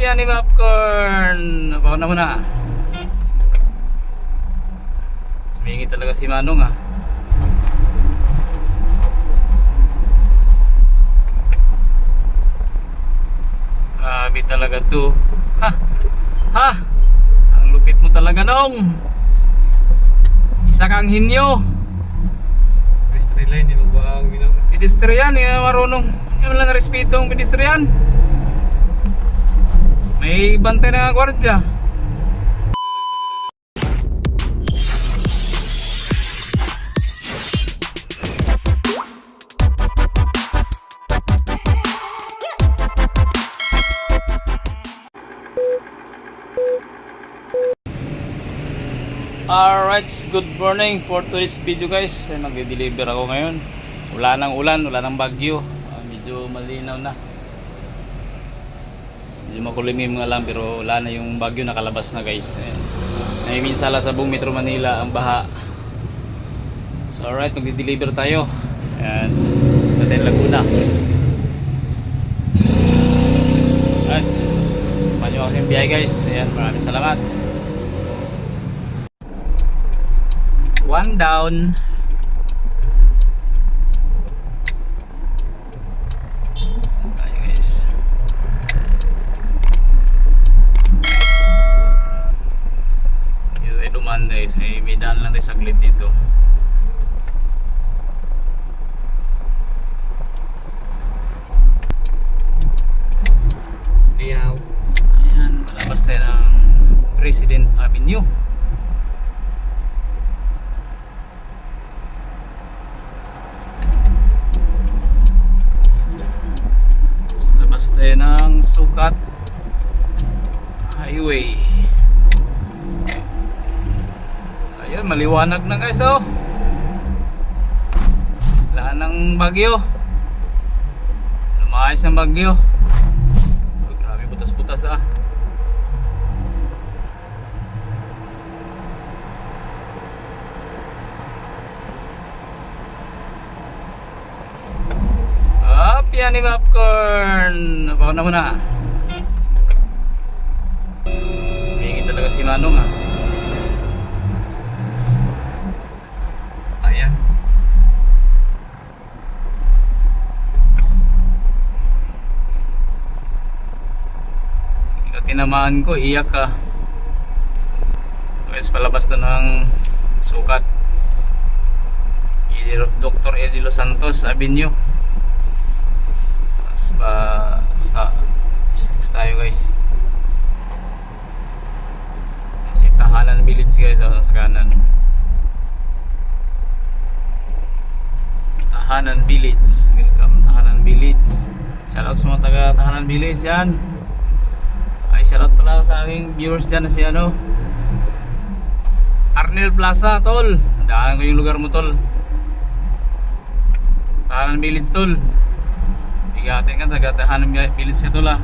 Yan ni Popcorn. Nabaw na muna. Sumingi talaga si Manong ah. Grabe talaga to. Ha! Ha! Ang lupit mo talaga nong. Isa kang hinyo. Pedestrian line, di mo ba ang ginawa? Pedestrian, marunong. Hindi mo lang respeto ang pedestrian. May bantay na gwardiya. Alright, good morning for today's video guys. Magde-deliver ako ngayon. Wala nang ulan, wala nang bagyo. Medyo malinaw na. Medyo makulimim nga lang pero wala na yung bagyo, nakalabas na guys. Naiminsala sa buong Metro Manila ang baha. So alright, magde-deliver tayo. Ayan, natin Laguna. Alright, panyo ako yung biyahe guys. Ayan, maraming salamat. One down. Tayo guys. Dito tayo dumaan guys. May daan lang tayo saglit dito. Liyaw. Ayan, malabas tayo ng President Avenue. Ng Sukat Highway. Ayun, maliwanag na guys oh. Wala nang bagyo. Lumayas ng bagyo. Oh, grabe butas-butas ah. Yan ni Popcorn. Nabaw na muna. Hingi talaga si Manong ah. Ayan. Ikaw tinamaan ko, iyak ka. Guys, palabas to ng Sukat. Dr. Eddie Los Santos Avenue. Sa tayo guys. Si Tahanan Village guys sa kanan. Tahanan Village. Welcome Tahanan Village. Shoutout sa mga taga Tahanan Village yan. Ay shoutout pala sa aking viewers dyan na si ano Arnel Plaza tol. Daanan ko yung lugar mo tol. Tahanan Village tol. Igatin ka, taga-Tahanan Village ka tula.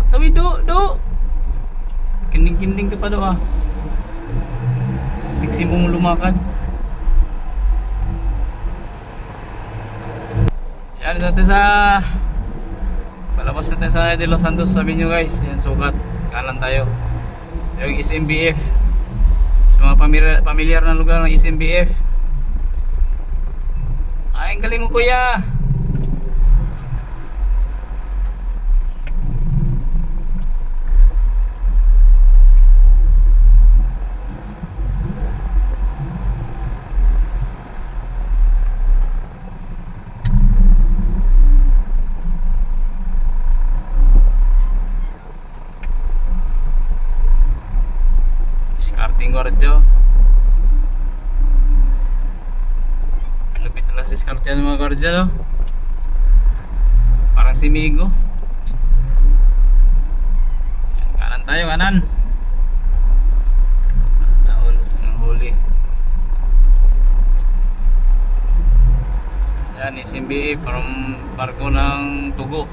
Tawi do. Kinding-kinding ka pa do ah. Siksi mong lumakad. Yan natin sa palabas natin sa De Los Santos Avenue guys. Yan Sukat, kanan tayo. Yung SMBF. Sa mga pamilyar na lugar ng SMBF. Ay, ang galing mo kuya. Discarding gwardiyo. Lupit lang discardian ng mga gwardiyo no? Parang si Migo. Yan, kanan tayo, kanan. Ang huli. Yan, SMBA from barko ng Tugo.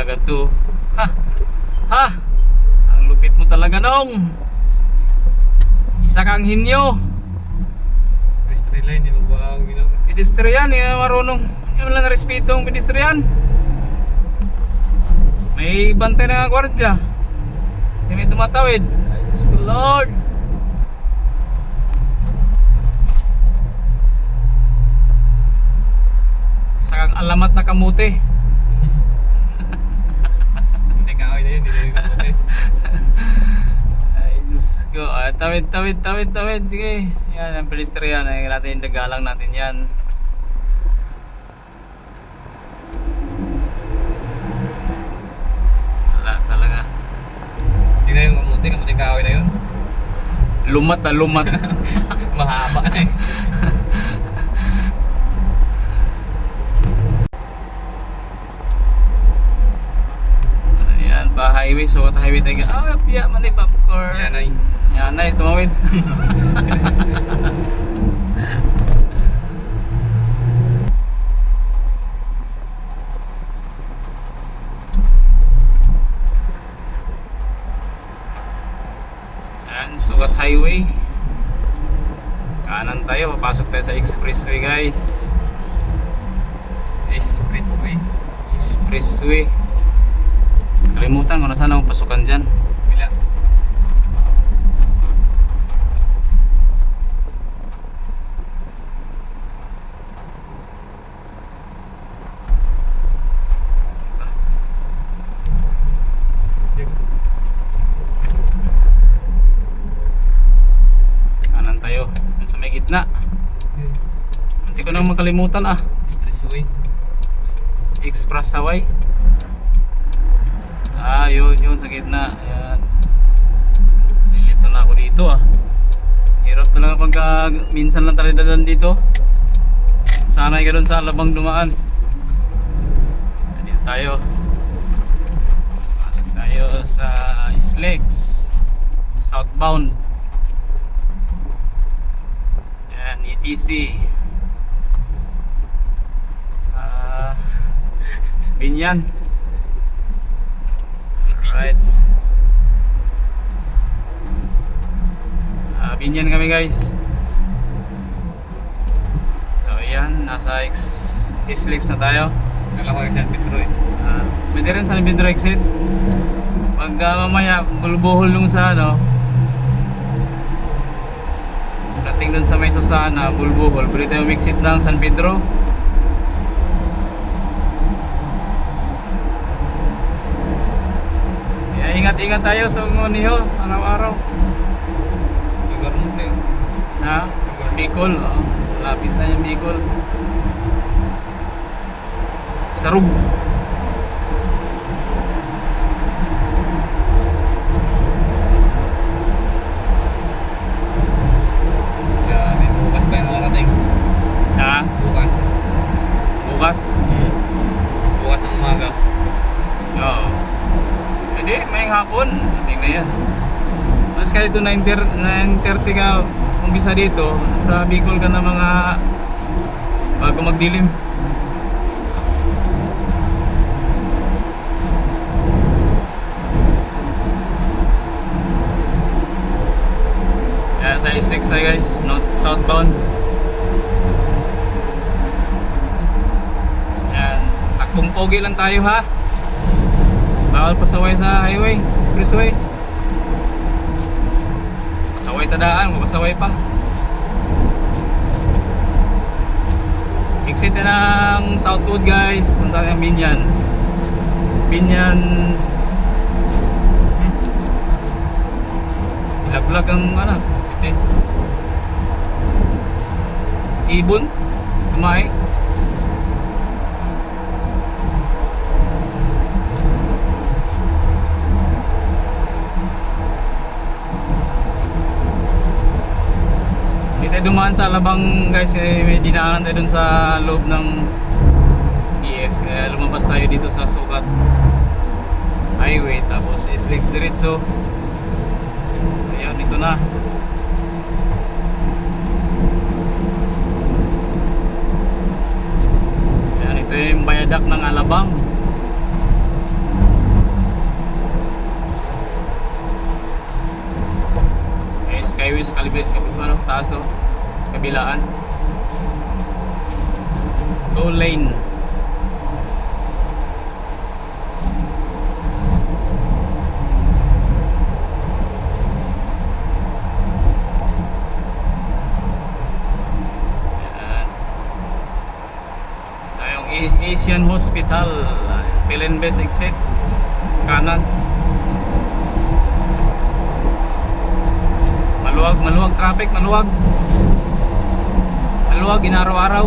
talaga to. Ha! Ha! Ang lupit mo talaga nung. Isa kang hinyo. Pedestrian line, di magbuhang minor. Pedestrian, hindi marunong. Hindi mo lang respeto ang pedestrian. May bantay na gwardya. Kasi may tumatawid. Ay, Diyos ko Lord. Isa kang alamat na kamuti. Hindi kaaway na yun, hindi na yun kamote. Ay, Diyos ko. Ay, tawid. Sige. Yan, ang pedestrian. Ay, natin, dagalang natin yan. Wala talaga. Hindi na yung kamote kaaway na yun. Lumat na lumat. Mahaba na eh. Ayan, pa highway. So, at highway tayo. Ah, piya man eh, popcorn. Yan ay. Yan na, tumawid. Ayan, Sukat Highway. Kanan tayo, papasok tayo sa expressway guys. Expressway. Expressway. Kalimutan ko na sana akong pasukan dyan. Bila. Kanan tayo, dun sa may gitna. Hindi ko na makalimutan ah. Expressway. Express Hawaii. Ah, yun sa gitna. Ayan. Lilito na ako dito ah. Hirap talaga pagka minsan lang tayo dadan dito. Sanay ka dun sa labang dumaan. Dito tayo. Pasok tayo sa Islex southbound. Ayan, ETC. Binyan. Right. Binyan kami guys. So ayan, nasa Islex na tayo. Kala ko yung San Pedro eh. Pwede rin sa San Pedro exit. Pag mamaya bulbuhol nung sa ano, dating dun sa may Susana, bulbuhol, pwede tayo exit ng San Pedro. Ingat-ingat tayo sa Ngoniho araw-araw. Lugar mo tayo. Na Bicol, oh. Lapit na yung Bicol. Sarug. Grabe, bukas ba yung marating? Ha? Bukas. Bukas? Bukas ng umaga. Oo. Hindi, may hapon. Hindi na yan. Mas kahit ito 9:30 ka umpisa dito, sa Bicol ka na mga bago magdilim. Yan, sa Islex tayo guys, southbound. Yan, takbong pogi lang tayo ha. Bawal pasaway sa highway, expressway. Pasaway tadaan, mapasaway pa. Exit na ng Southwood guys, punta ng Binyan. Binyan. Lag-lag ang ano, ibon, kumay. Tayo dumaan sa Alabang guys, may dinaanan tayo dun sa loob ng EF, kaya lumabas tayo dito sa Sukat Highway, tapos Islex diretso. Ayan, dito na. Ayan, ito yung bayadak ng Alabang. highway sa taas oh. Kabilaan. Toll lane. Asian Hospital, Pilenbes exit sa kanan. Maluwag traffic, maluwag inaraw-araw.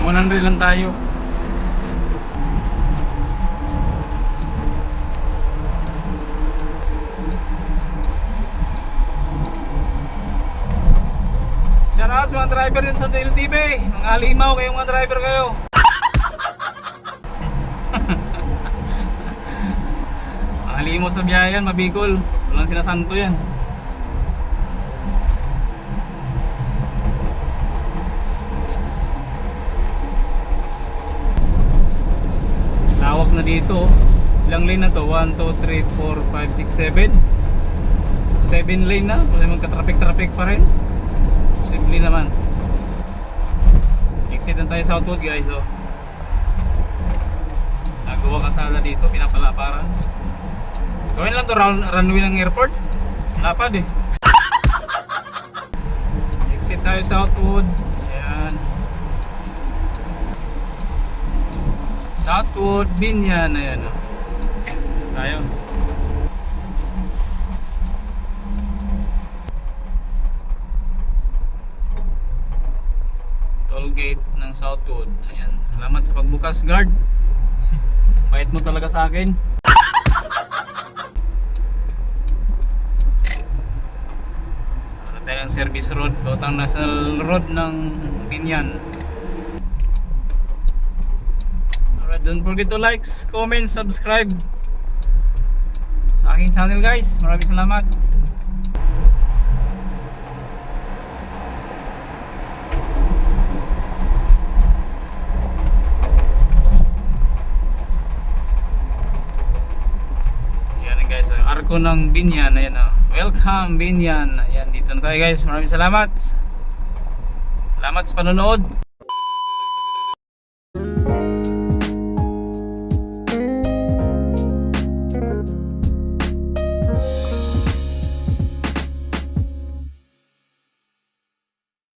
Ang 100 lang tayo. Shoutout sa mga driver dyan sa LTV. Mga halimaw kayong mga driver kayo. Mga halimaw sa biyayan, mabikol. Walang sinasanto yan. Lawak na dito. Ilang lane na to? 1, 2, 3, 4, 5, 6, 7 7 lane na. Wala magka-traffic pa rin. Simple naman. Exit na tayo southwood guys oh. Nagawa kasala dito, pinapalaparan. Gawin lang to runway ng airport. Lapad eh. Exit tayo southwood. Ayan. Southwood, Binyan, ayan o. Tayo. Toll gate ng Southwood. Ayan. Salamat sa pagbukas, guard. Bait mo talaga sa akin. Ano tayo ng service road, Bautang National Road ng Binyan. Don't forget to like, comment, subscribe sa aking channel guys. Maraming salamat. barko ng Binyan. Ayan o. Welcome Binyan. Ayan, dito na tayo guys. Maraming salamat. Salamat sa panonood.